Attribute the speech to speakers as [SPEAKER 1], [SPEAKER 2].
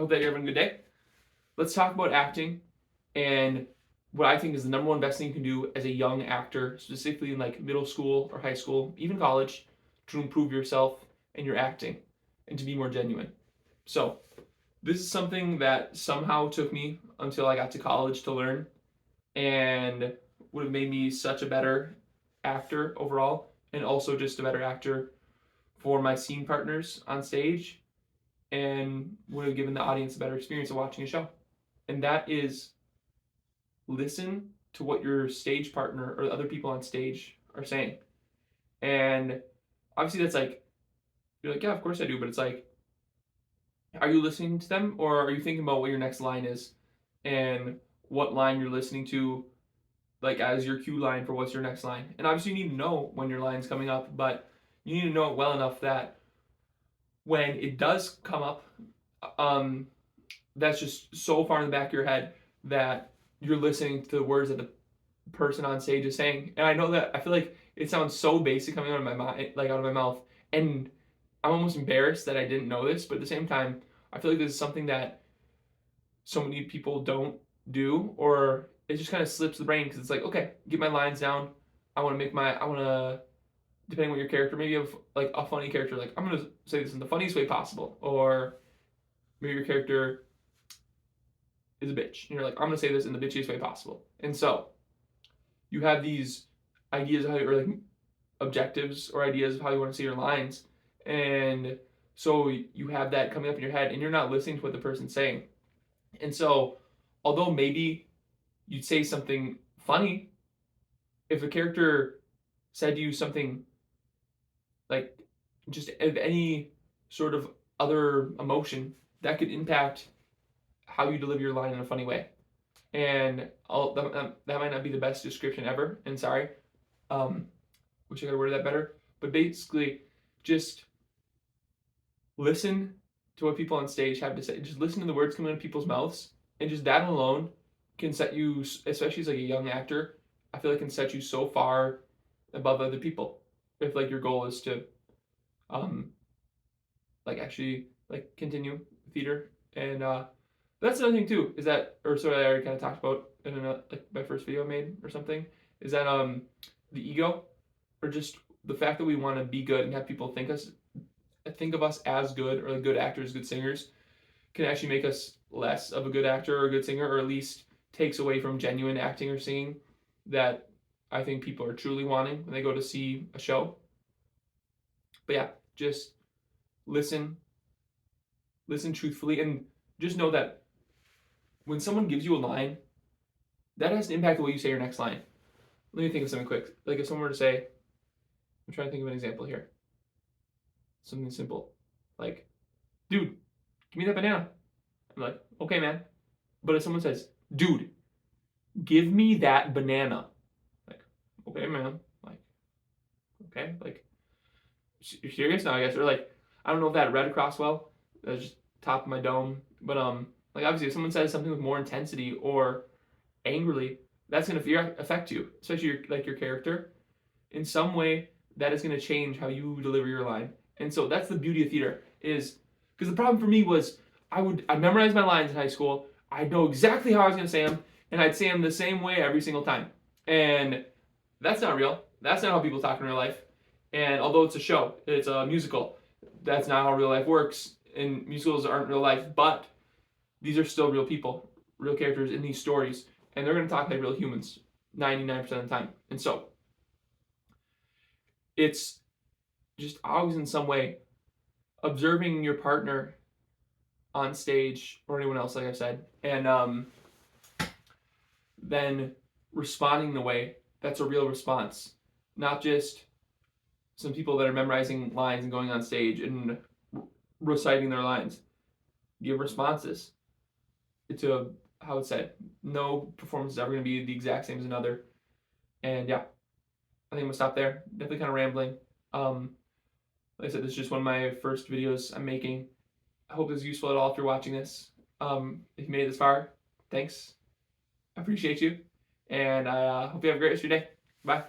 [SPEAKER 1] hope that you're having a good day. Let's talk about acting and what I think is the number one best thing you can do as a young actor, specifically in like middle school or high school, even college, to improve yourself and your acting and to be more genuine. So, this is something that somehow took me until I got to college to learn and would have made me such a better actor overall and also just a better actor for my scene partners on stage and would have given the audience a better experience of watching a show. And that is listen to what your stage partner or the other people on stage are saying. And obviously that's like, you're like, yeah, of course I do, but it's like, are you listening to them or are you thinking about what your next line is and what line you're listening to, like as your cue line for what's your next line? And obviously you need to know when your line's coming up, but you need to know it well enough that when it does come up, um, that's just so far in the back of your head that you're listening to the words that the person on stage is saying. And I know that I feel like it sounds so basic coming out of my mind, like out of my mouth, and I'm almost embarrassed that I didn't know this. But at the same time, I feel like this is something that so many people don't do, or it just kind of slips the brain because it's like, okay, get my lines down. I want to, depending on what your character, maybe you have like a funny character, like I'm gonna say this in the funniest way possible, or maybe your character is a bitch, and you're like, I'm gonna say this in the bitchiest way possible. And so you have these ideas of how, or like objectives or ideas of how you want to say your lines, and so you have that coming up in your head, and you're not listening to what the person's saying. And so, although maybe you'd say something funny, if a character said to you something like just of any sort of other emotion, that could impact how you deliver your line in a funny way. And that might not be the best description ever, and sorry. Wish I could have worded that better. But basically, just listen to what people on stage have to say. Just listen to the words coming out of people's mouths, and just that alone can set you, especially as like a young actor, I feel like can set you so far above other people. If like your goal is to, um, like actually like continue theater, and that's another thing too. Is that, or sort of I already kind of talked about in another, like my first video I made or something. Is that the ego, or just the fact that we want to be good and have people think of us as good, or like good actors, good singers, can actually make us less of a good actor or a good singer, or at least takes away from genuine acting or singing that I think people are truly wanting when they go to see a show. But yeah, just listen, listen truthfully, and just know that when someone gives you a line, that has an impact on what you say your next line. Let me think of something quick. Like if someone were to say, I'm trying to think of an example here. Something simple. Like, dude, give me that banana. I'm like, okay, man. But if someone says, dude, give me that banana. Like, okay, man. Like, okay. Like, you're serious now, I guess. Or like, I don't know if that read across well. That's just top of my dome. But like obviously if someone says something with more intensity or angrily, that's gonna affect you, especially your character. In some way, that is gonna change how you deliver your line. And so that's the beauty of theater, is because the problem for me was I memorized my lines in high school. I know exactly how I was gonna say them, and I'd say them the same way every single time. And that's not real. That's not how people talk in real life. And although it's a show, it's a musical, that's not how real life works. And musicals aren't real life, but these are still real people, real characters in these stories, and they're going to talk like real humans 99% of the time. And so it's just always in some way observing your partner on stage or anyone else, like I said, and then responding in the way that's a real response, not just some people that are memorizing lines and going on stage and reciting their lines. Give responses to how it's said. No performance is ever going to be the exact same as another. And yeah, I think I'm gonna stop there. Definitely kind of rambling. Like I said, this is just one of my first videos I'm making. I hope it's useful at all if you're watching this. If you made it this far, thanks. I appreciate you. And I hope you have a great rest of your day. Bye.